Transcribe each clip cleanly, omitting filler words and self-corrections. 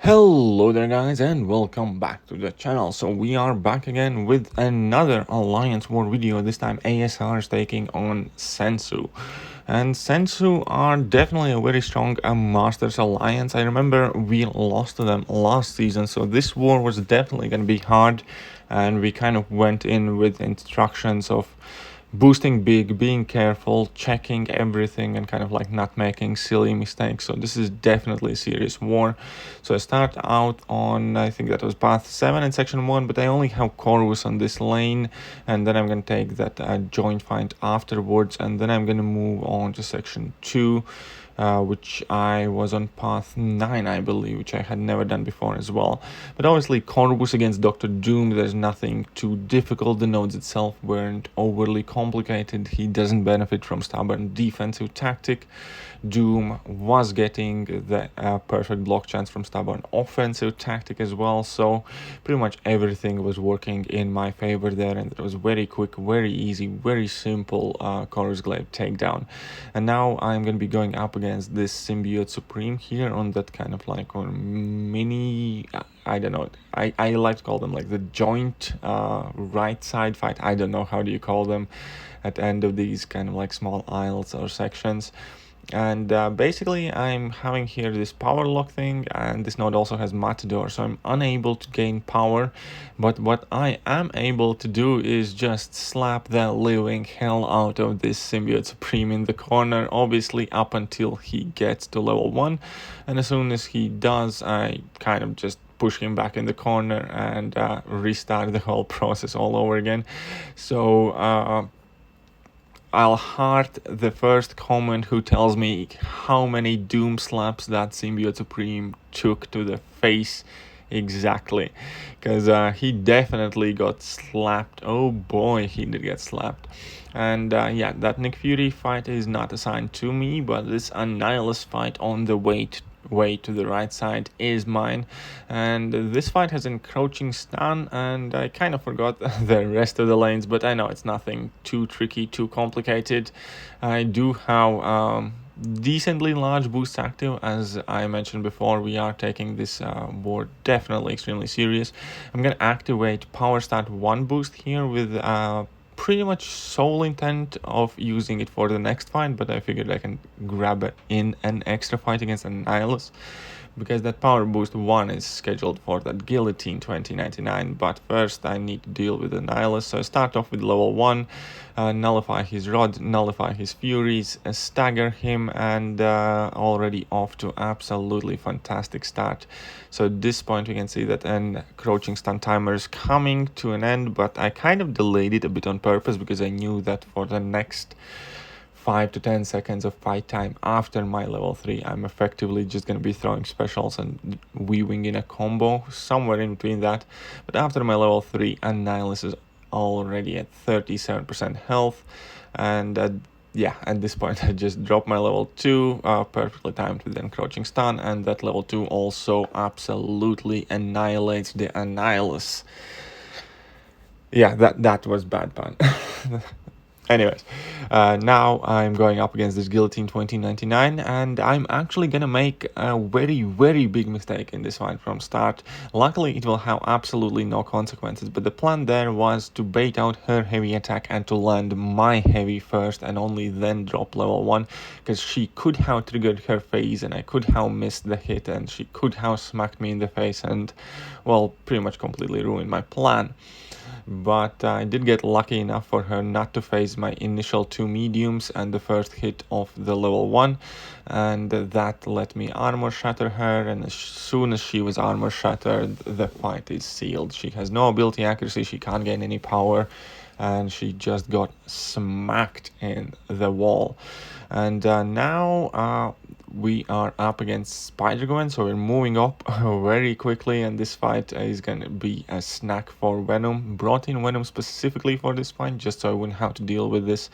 Hello there guys and welcome back to the channel. So we are back again with another Alliance War video. This time ASR is taking on SENSU. And SENSU are definitely a very strong Masters Alliance. I remember we lost to them last season, so this war was definitely going to be hard. And we kind of went in with instructions of boosting big, being careful, checking everything, and kind of like not making silly mistakes. So this is definitely a serious war. So I start out on, I think that was path 7 in section 1, but I only have Corvus on this lane, and then I'm going to take that joint fight afterwards, and then I'm going to move on to section 2. Which I was on path 9, I believe, which I had never done before as well. But obviously Corvus against Dr. Doom, there's nothing too difficult. The nodes itself weren't overly complicated. He doesn't benefit from stubborn defensive tactic. Doom was getting the perfect block chance from stubborn offensive tactic as well, so pretty much everything was working in my favor there, and it was very quick, very easy, very simple Chorus Glaive takedown. And now I'm going to be going up against this Symbiote Supreme here on that kind of like mini, I don't know, I like to call them like the joint right side fight. I don't know how do you call them at the end of these kind of like small aisles or sections. And basically I'm having here this power lock thing, and this node also has Matador, so I'm unable to gain power. But what I am able to do is just slap the living hell out of this Symbiote Supreme in the corner, obviously up until he gets to level 1. And as soon as he does, I kind of just push him back in the corner and restart the whole process all over again. So I'll heart the first comment who tells me how many doom slaps that Symbiote Supreme took to the face exactly, because he definitely got slapped. Oh boy, he did get slapped. And yeah, that Nick Fury fight is not assigned to me, but this Annihilus fight on the way to the right side is mine. And this fight has encroaching stun, and I kind of forgot the rest of the lanes, but I know it's nothing too tricky, too complicated. I do have decently large boost active. As I mentioned before, we are taking this board definitely extremely serious. I'm gonna activate Power Start 1 boost here with pretty much sole intent of using it for the next fight, but I figured I can grab it in an extra fight against Annihilus, because that power boost 1 is scheduled for that Guillotine 2099. But first I need to deal with Annihilus, so I start off with level 1, nullify his rod, nullify his furies, stagger him, and already off to absolutely fantastic start. So at this point we can see that an encroaching stun timer is coming to an end, but I kind of delayed it a bit on purpose because I knew that for the next 5 to 10 seconds of fight time after my level 3, I'm effectively just going to be throwing specials and weaving in a combo somewhere in between that. But after my level 3, Annihilus is already at 37% health, and yeah, at this point I just dropped my level 2, perfectly timed with the encroaching stun, and that level 2 also absolutely annihilates the Annihilus. Yeah, that was bad pun. Anyways, now I'm going up against this Guillotine 2099, and I'm actually gonna make a very, very big mistake in this fight from start. Luckily, it will have absolutely no consequences, but the plan there was to bait out her heavy attack and to land my heavy first and only then drop level 1, because she could have triggered her phase and I could have missed the hit, and she could have smacked me in the face and, well, pretty much completely ruined my plan. But I did get lucky enough for her not to phase my initial 2 mediums and the first hit of the level 1, and that let me armor shatter her, and as soon as she was armor shattered, the fight is sealed. She has no ability accuracy, she can't gain any power, and she just got smacked in the wall. And now we are up against SpiderGwen, so we're moving up very quickly, and this fight is going to be a snack for Venom. Brought in Venom specifically for this fight, just so I wouldn't have to deal with this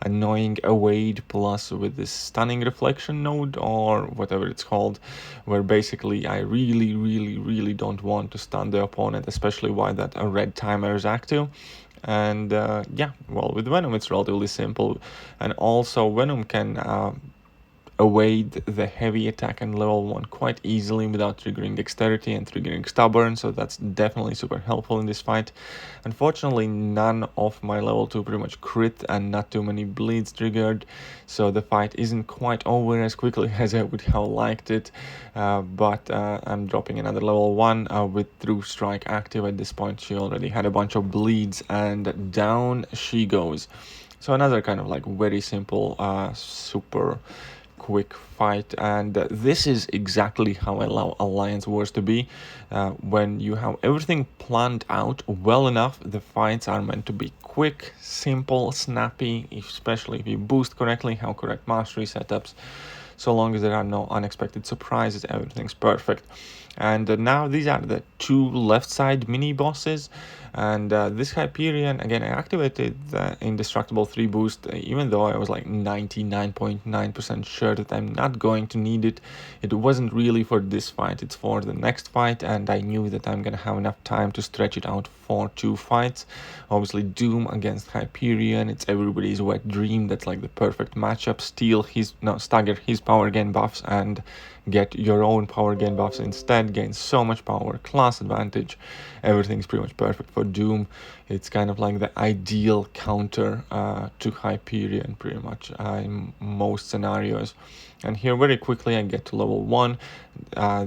annoying evade plus with this stunning reflection node, or whatever it's called, where basically I really don't want to stun the opponent, especially while that red timer is active. And yeah, well, with Venom it's relatively simple, and also Venom can evade the heavy attack on level 1 quite easily without triggering dexterity and triggering stubborn, so that's definitely super helpful in this fight. Unfortunately, none of my level 2 pretty much crit and not too many bleeds triggered, so the fight isn't quite over as quickly as I would have liked it, but I'm dropping another level 1 with True Strike active. At this point she already had a bunch of bleeds and down she goes. So another kind of like very simple, super quick fight, and this is exactly how I allow Alliance Wars to be. When you have everything planned out well enough, the fights are meant to be quick, simple, snappy, especially if you boost correctly, have correct mastery setups. So long as there are no unexpected surprises, everything's perfect. And now these are the 2 left side mini bosses, and this Hyperion, again, I activated the Indestructible 3 boost, even though I was like 99.9% sure that I'm not going to need it. It wasn't really for this fight, it's for the next fight, and I knew that I'm gonna have enough time to stretch it out for 2 fights. Obviously Doom against Hyperion, it's everybody's wet dream. That's like the perfect matchup. Stagger his power gain buffs and get your own power gain buffs instead, gain so much power, class advantage, everything's pretty much perfect for Doom. It's kind of like the ideal counter to Hyperion pretty much in most scenarios. And here very quickly I get to level 1.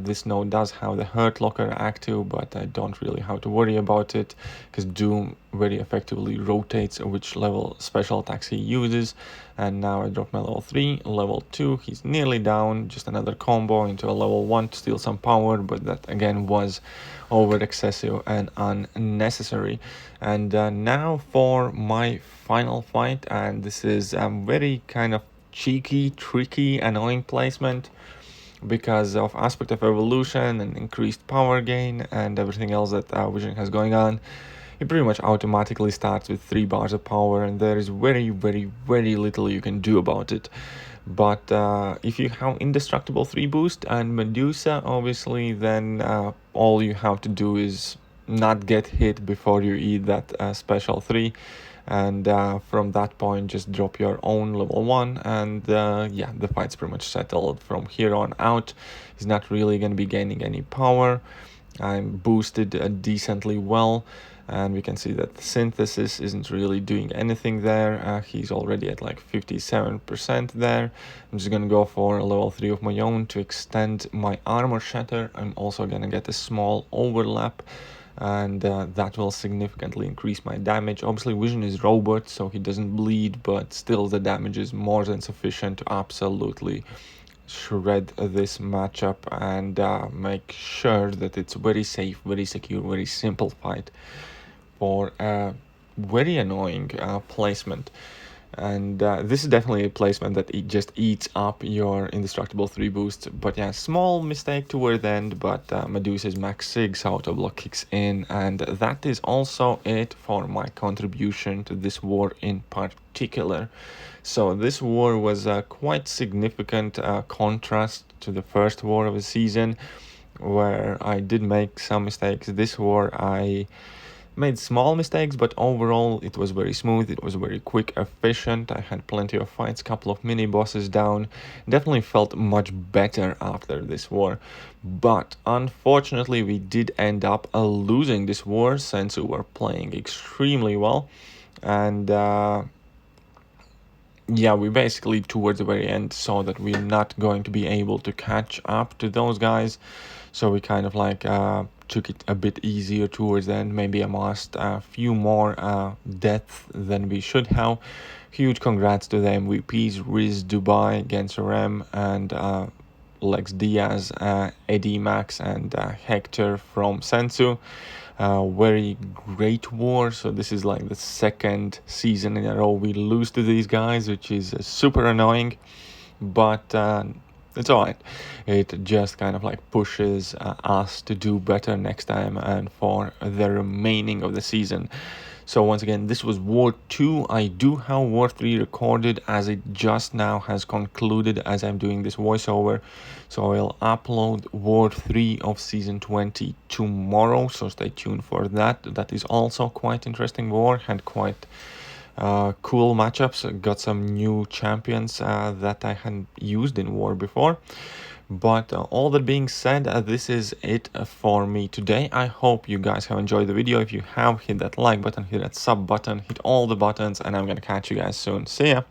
This node does have the Hurt Locker active, but I don't really have to worry about it because Doom very effectively rotates which level special attacks he uses. And now I drop my level 3, level 2, he's nearly down, just another combo into a level 1 to steal some power, but that again was over excessive and unnecessary. And now for my final fight, and this is very kind of cheeky, tricky, annoying placement because of Aspect of Evolution and increased power gain and everything else that Vision has going on. It pretty much automatically starts with 3 bars of power, and there is very, very, very little you can do about it. But if you have Indestructible 3 boost and Medusa, obviously, then all you have to do is not get hit before you eat that special 3. And from that point, just drop your own level 1, and yeah, the fight's pretty much settled from here on out. He's not really going to be gaining any power. I'm boosted decently well, and we can see that the Synthesis isn't really doing anything there. He's already at like 57% there. I'm just gonna go for a level 3 of my own to extend my Armor Shatter. I'm also gonna get a small overlap, and that will significantly increase my damage. Obviously Vision is robot, so he doesn't bleed, but still the damage is more than sufficient to absolutely shred this matchup and make sure that it's very safe, very secure, very simple fight for a very annoying placement. And this is definitely a placement that it just eats up your Indestructible 3 boost. But yeah, small mistake toward the end, but Medusa's max Sig auto block kicks in, and that is also it for my contribution to this war in particular. So this war was a quite significant contrast to the first war of the season, where I did make some mistakes. This war I made small mistakes, but overall it was very smooth, it was very quick, efficient. I had plenty of fights, couple of mini bosses down. Definitely felt much better after this war, but unfortunately we did end up losing this war. SENSU were playing extremely well, and yeah, we basically towards the very end saw that we're not going to be able to catch up to those guys, so we kind of like took it a bit easier towards the end, maybe amassed a few more deaths than we should have. Huge congrats to the MVPs, Riz Dubai, Genserem, and Lex Diaz, Eddie Max, and Hector from SENSU. Very great war. So this is like the second season in a row we lose to these guys, which is super annoying, but it's all right. It just kind of like pushes us to do better next time and for the remaining of the season. So once again, this was War 2. I do have War 3 recorded, as it just now has concluded as I'm doing this voiceover. So I'll upload War 3 of Season 20 tomorrow, so stay tuned for that. That is also quite interesting war and quite cool matchups. Got some new champions that I hadn't used in War before. But all that being said, this is it for me today. I hope you guys have enjoyed the video. If you have, hit that like button, hit that sub button, hit all the buttons, and I'm gonna catch you guys soon. See ya!